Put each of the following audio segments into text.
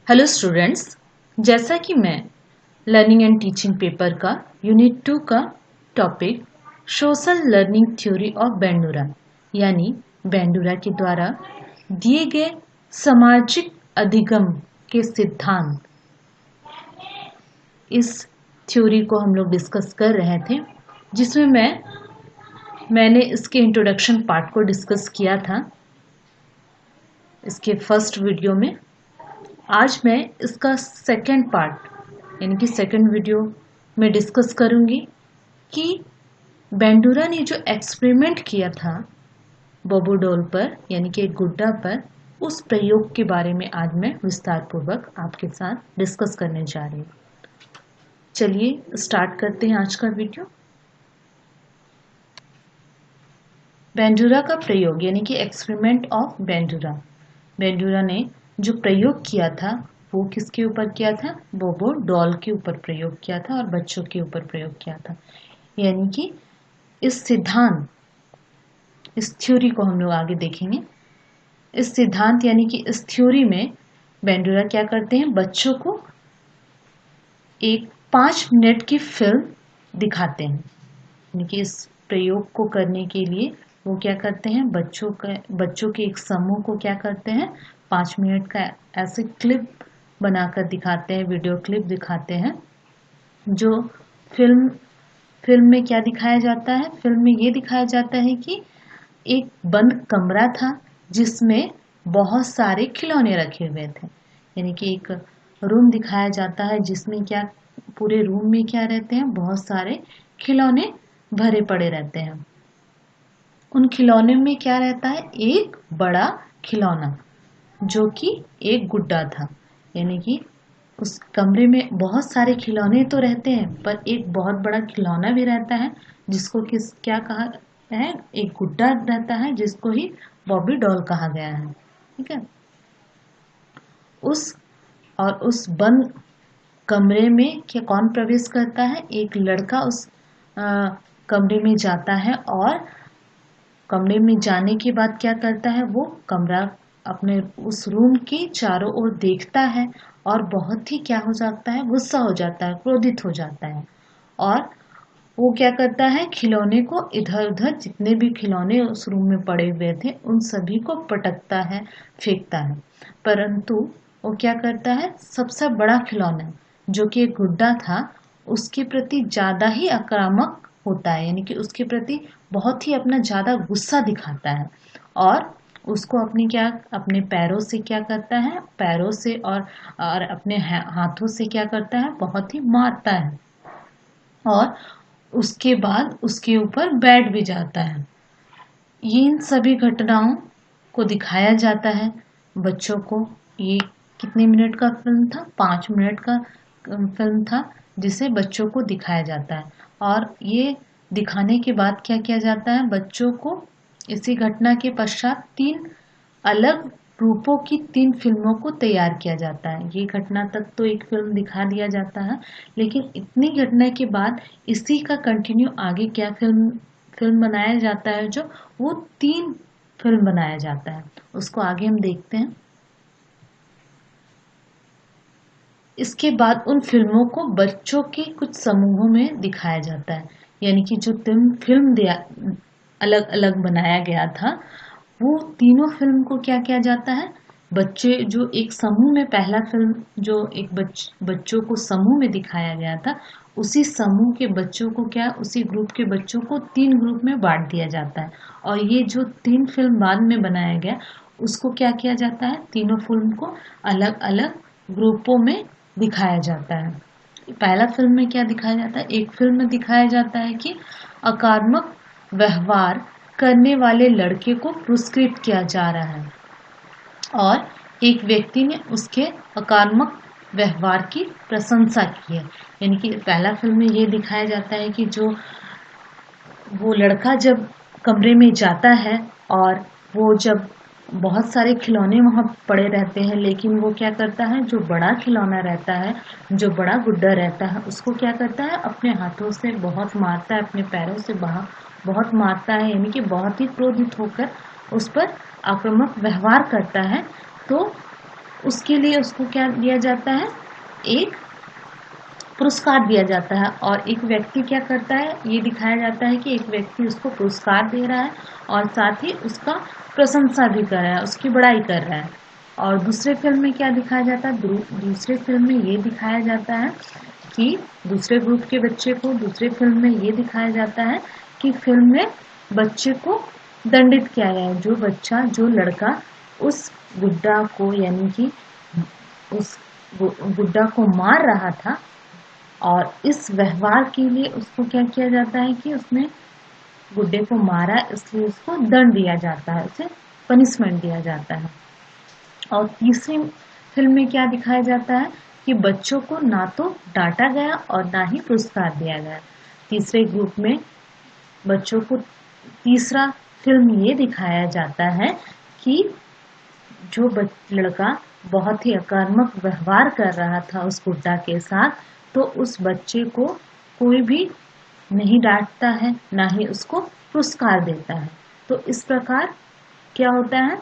Hello students, जैसा कि मैं लर्निंग एंड टीचिंग पेपर का यूनिट 2 का topic social learning theory of Bandura यानी बेंडूरा के द्वारा दिए गए सामाजिक अधिगम के सिद्धांत, इस थ्योरी को हम लोग डिस्कस कर रहे थे, जिसमें मैंने इसके इंट्रोडक्शन पार्ट को डिस्कस किया था इसके फर्स्ट वीडियो में। आज मैं इसका सेकंड पार्ट यानी कि सेकंड वीडियो में डिस्कस करूंगी कि बेंडूरा ने जो एक्सपेरिमेंट किया था बोबो डॉल पर यानी कि एक गुड्डा पर, उस प्रयोग के बारे में आज मैं विस्तार पूर्वक आपके साथ डिस्कस करने जा रही हूँ। चलिए स्टार्ट करते हैं आज का वीडियो। बेंडूरा का प्रयोग यानी कि एक्सपेरिमेंट ऑफ बेंडूरा। बेंडूरा ने जो प्रयोग किया था वो किसके ऊपर किया था? बोबो डॉल के ऊपर प्रयोग किया था और बच्चों के ऊपर प्रयोग किया था। यानी कि इस सिद्धांत, इस थ्योरी को हम लोग आगे देखेंगे। इस सिद्धांत यानी कि इस थ्योरी में बेंडूरा क्या करते हैं? बच्चों को एक 5 मिनट की फिल्म दिखाते हैं। यानी कि इस प्रयोग को करने के लिए वो क्या करते हैं? बच्चों के एक समूह को क्या करते हैं? 5 मिनट का ऐसे क्लिप बनाकर दिखाते हैं, वीडियो क्लिप दिखाते हैं। जो फिल्म में क्या दिखाया जाता है? फिल्म में ये दिखाया जाता है कि एक बंद कमरा था जिसमें बहुत सारे खिलौने रखे हुए थे। यानी कि एक रूम दिखाया जाता है जिसमें क्या, पूरे रूम में क्या रहते हैं? बहुत सारे खिलौने भरे पड़े रहते हैं। उन खिलौने में क्या रहता है? एक बड़ा खिलौना जो कि एक गुड्डा था। यानी कि उस कमरे में बहुत सारे खिलौने तो रहते हैं पर एक बहुत बड़ा खिलौना भी रहता है जिसको क्या कहा है? एक गुड्डा रहता है जिसको ही बॉबी डॉल कहा गया है। ठीक है। उस बंद कमरे में क्या कौन प्रवेश करता है? एक लड़का उस कमरे में जाता है और कमरे में जाने के बाद क्या करता है? वो कमरा अपने उस रूम के चारों ओर देखता है और बहुत ही क्या हो जाता है? गुस्सा हो जाता है, क्रोधित हो जाता है। और वो क्या करता है? खिलौने को इधर उधर, जितने भी खिलौने उस रूम में पड़े हुए थे उन सभी को पटकता है, फेंकता है। परंतु वो क्या करता है? सबसे बड़ा खिलौना जो कि एक गुड्डा था उसके प्रति ज्यादा ही आक्रामक होता है। यानी कि उसके प्रति बहुत ही अपना ज्यादा गुस्सा दिखाता है और उसको अपने पैरों से क्या करता है? पैरों से और अपने हाथों से क्या करता है? बहुत ही मारता है और उसके बाद उसके ऊपर बैठ भी जाता है। इन सभी घटनाओं को दिखाया जाता है बच्चों को। ये कितने मिनट का फिल्म था? 5 मिनट का फिल्म था जिसे बच्चों को दिखाया जाता है। और ये दिखाने के बाद क्या किया जाता है? बच्चों को इसी घटना के पश्चात 3 अलग रूपों की 3 फिल्मों को तैयार किया जाता है। ये घटना तक तो एक फिल्म दिखा दिया जाता है, लेकिन इतनी घटना के बाद इसी का कंटिन्यू आगे क्या फिल्म बनाया जाता है, जो वो 3 फिल्म बनाया जाता है। उसको आगे हम देखते हैं। इसके बाद उन फिल्मों को बच्चों के कुछ समूहों में दिखाया जाता है। यानी कि जो 3 फिल्म अलग अलग बनाया गया था, वो तीनों फिल्म को क्या किया जाता है? बच्चे जो एक समूह में, पहला फिल्म जो एक बच्चों को समूह में दिखाया गया था, उसी समूह के बच्चों को क्या, उसी ग्रुप के बच्चों को 3 ग्रुप में बांट दिया जाता है। और ये जो 3 फिल्म बाद में बनाया गया उसको क्या किया जाता है? तीनों फिल्म को अलग अलग ग्रुपों में दिखाया जाता है। पहला फिल्म में क्या दिखाया जाता है? एक फिल्म में दिखाया जाता है कि आक्रामक व्यवहार करने वाले लड़के को पुरस्कृत किया जा रहा है और एक व्यक्ति ने उसके आक्रामक व्यवहार की प्रशंसा की है। यानी कि पहला फिल्म में ये दिखाया जाता है कि जो वो लड़का जब कमरे में जाता है और वो जब बहुत सारे खिलौने वहाँ पड़े रहते हैं, लेकिन वो क्या करता है? जो बड़ा खिलौना रहता है, जो बड़ा गुड्डा रहता है, उसको क्या करता है? अपने हाथों से बहुत मारता है, अपने पैरों से बहुत मारता है। यानी कि बहुत ही क्रोधित होकर उस पर आक्रामक व्यवहार करता है। तो उसके लिए उसको क्या दिया जाता है, एक पुरस्कार दिया जाता है। और एक व्यक्ति क्या करता है, ये दिखाया जाता है कि एक व्यक्ति उसको पुरस्कार दे रहा है और साथ ही उसका प्रशंसा भी कर रहा है, उसकी बड़ाई कर रहा है। और दूसरे फिल्म में क्या दिखाया जाता है, दूसरे फिल्म में ये दिखाया जाता है कि दूसरे ग्रुप के बच्चे को दूसरे फिल्म में ये दिखाया जाता है कि फिल्म में बच्चे को दंडित किया गया है। जो बच्चा, जो लड़का उस गुड्डा को यानी कि उस गुड्डा को मार रहा था, और इस व्यवहार के लिए उसको क्या किया जाता है कि उसने गुड्डे को मारा, इसलिए उसको दंड दिया जाता है, उसे पनिशमेंट दिया जाता है। और तीसरी फिल्म में क्या दिखाया जाता है कि बच्चों को ना तो डांटा गया और ना ही पुरस्कार दिया गया। तीसरे ग्रुप में बच्चों को, तीसरा फिल्म ये दिखाया जाता है कि जो लड़का बहुत ही आक्रामक व्यवहार कर रहा था उस गुड्डा के साथ, तो उस बच्चे को कोई भी नहीं डांटता है, ना ही उसको पुरस्कार देता है। तो इस प्रकार क्या होता है,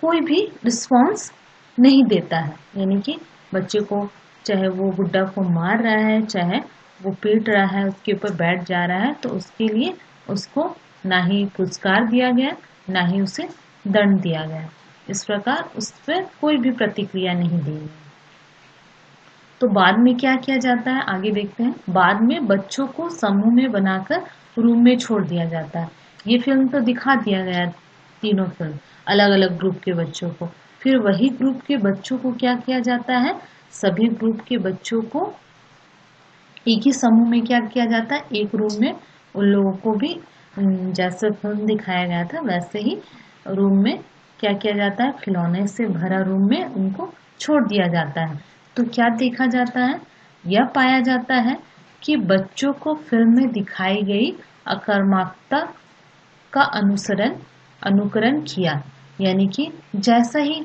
कोई भी रिस्पॉन्स नहीं देता है। यानी कि बच्चे को, चाहे वो गुड्डा को मार रहा है, चाहे वो पीट रहा है, उसके ऊपर बैठ जा रहा है, तो उसके लिए उसको ना ही पुरस्कार दिया गया, ना ही उसे दंड दिया गया। इस प्रकार उस पर कोई भी प्रतिक्रिया नहीं दी गई। तो बाद में क्या किया जाता है, आगे देखते हैं। बाद में बच्चों को समूह में बनाकर रूम में छोड़ दिया जाता है। ये फिल्म तो दिखा दिया गया, तीनों फिल्म अलग अलग ग्रुप के बच्चों को। फिर वही ग्रुप के बच्चों को क्या किया जाता है, सभी ग्रुप के बच्चों को एक ही समूह में क्या किया जाता है, एक रूम में उन लोगों को भी जैसे फिल्म दिखाया गया था वैसे ही रूम में क्या किया जाता है, खिलौने से भरा रूम में उनको छोड़ दिया जाता है। तो क्या देखा जाता है, यह पाया जाता है कि बच्चों को फिल्म में दिखाई गई आक्रामकता का अनुकरण किया। यानी कि जैसा ही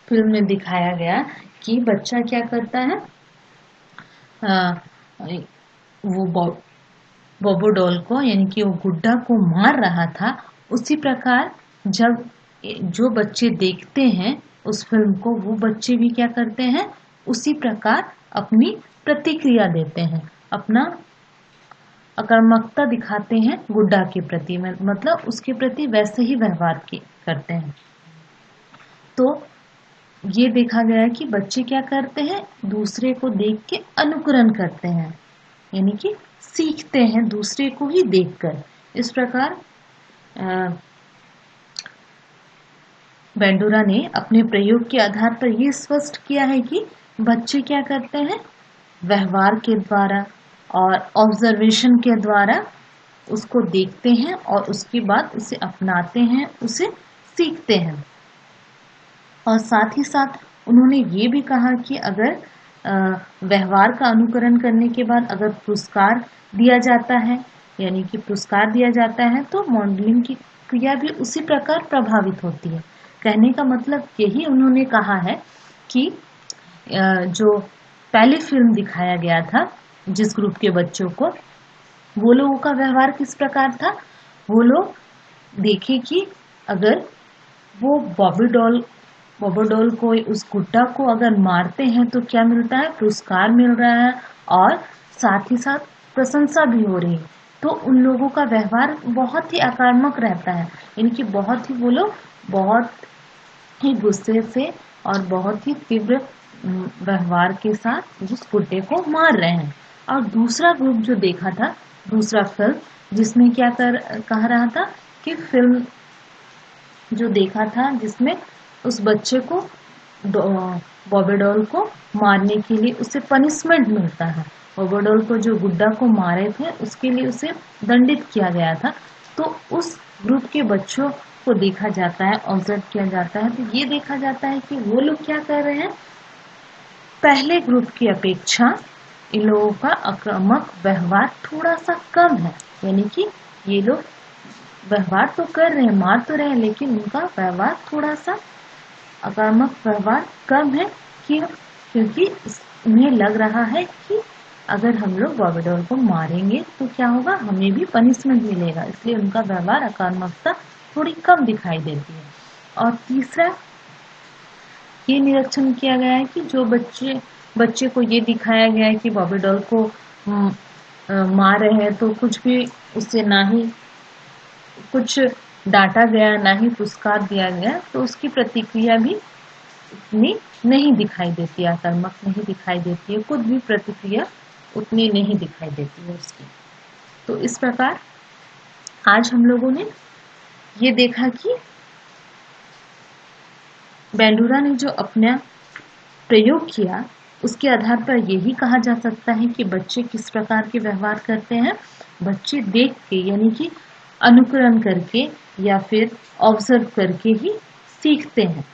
फिल्म में दिखाया गया कि बच्चा क्या करता है, वो बॉबो डॉल को, यानी कि वो गुड्डा को मार रहा था, उसी प्रकार जब जो बच्चे देखते हैं उस फिल्म को, वो बच्चे भी क्या करते हैं, उसी प्रकार अपनी प्रतिक्रिया देते हैं, अपना आक्रामकता दिखाते हैं गुड्डा के प्रति, मतलब उसके प्रति वैसे ही व्यवहार करते हैं। तो ये देखा गया है कि बच्चे क्या करते हैं, दूसरे को देख के अनुकरण करते हैं, यानी कि सीखते हैं दूसरे को ही देखकर। इस प्रकार बेंडूरा ने अपने प्रयोग के आधार पर यह स्पष्ट किया है कि बच्चे क्या करते हैं, व्यवहार के द्वारा और ऑब्जर्वेशन के द्वारा उसको देखते हैं और उसके बाद उसे अपनाते हैं, उसे सीखते हैं। और साथ ही साथ उन्होंने ये भी कहा कि अगर व्यवहार का अनुकरण करने के बाद अगर पुरस्कार दिया जाता है, यानी कि पुरस्कार दिया जाता है, तो मॉडलिंग की क्रिया भी उसी प्रकार प्रभावित होती है। कहने का मतलब यही उन्होंने कहा है कि जो पहली फिल्म दिखाया गया था जिस ग्रुप के बच्चों को, वो लोगों का व्यवहार किस प्रकार था, वो लोग देखे कि अगर वो बॉबी डॉल को, उस गुड्डा को अगर मारते हैं तो क्या मिलता है, पुरस्कार मिल रहा है और साथ ही साथ प्रशंसा भी हो रही है। तो उन लोगों का व्यवहार बहुत ही आक्रामक रहता है, यानी कि बहुत ही, वो लोग बहुत ही गुस्से से और बहुत ही तीव्र व्यवहार के साथ उस गुड्डे को मार रहे हैं। और दूसरा ग्रुप जो देखा था, दूसरा फिल्म, जिसमें क्या कह रहा था कि फिल्म जो देखा था जिसमें उस बच्चे को, बॉबी डॉल को मारने के लिए उसे पनिशमेंट मिलता है, बॉबी डॉल को जो गुड्डा को मारे थे उसके लिए उसे दंडित किया गया था। तो उस ग्रुप के बच्चों को देखा जाता है, ऑब्जर्व किया जाता है, तो ये देखा जाता है कि वो लोग क्या कर रहे हैं, पहले ग्रुप की अपेक्षा इन लोगों का आक्रामक व्यवहार थोड़ा सा कम है। यानी कि ये लोग व्यवहार तो कर रहे हैं, मार तो रहे हैं, लेकिन उनका व्यवहार थोड़ा सा आक्रामक व्यवहार कम है। क्योंकि उन्हें लग रहा है कि अगर हम लोग बॉबी डॉल को मारेंगे तो क्या होगा, हमें भी पनिशमेंट मिलेगा, इसलिए उनका व्यवहार, आक्रामकता थोड़ी कम दिखाई देती है। और तीसरा ये निरीक्षण किया गया है कि जो बच्चे को ये दिखाया गया है कि बॉबी डॉल को मार रहे हैं, तो कुछ भी उससे ना ही कुछ डांटा गया, ना ही पुरस्कार दिया गया, तो उसकी प्रतिक्रिया भी उतनी नहीं दिखाई देती, आक्रामक नहीं दिखाई देती है, कुछ भी प्रतिक्रिया उतनी नहीं दिखाई देती है उसकी। तो इस प्रकार आज हम लोगों ने ये देखा कि बेंडूरा ने जो अपना प्रयोग किया, उसके आधार पर यही कहा जा सकता है कि बच्चे किस प्रकार के व्यवहार करते हैं। बच्चे देख के, यानी कि अनुकरण करके या फिर ऑब्जर्व करके ही सीखते हैं।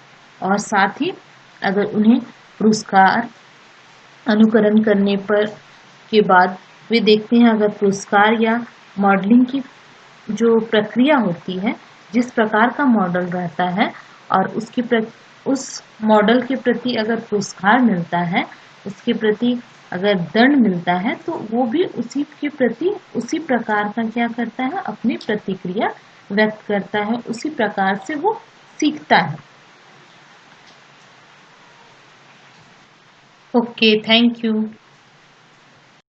और साथ ही अगर उन्हें पुरस्कार अनुकरण करने पर के बाद वे देखते हैं, अगर पुरस्कार या मॉडलिंग की जो प्रक्रिया होती है, जिस प्रकार का मॉडल रहता है और उस मॉडल के प्रति अगर पुरस्कार मिलता है, उसके प्रति अगर दंड मिलता है, तो वो भी उसी के प्रति उसी प्रकार का क्या करता है, अपनी प्रतिक्रिया व्यक्त करता है, उसी प्रकार से वो सीखता है। Okay, thank you.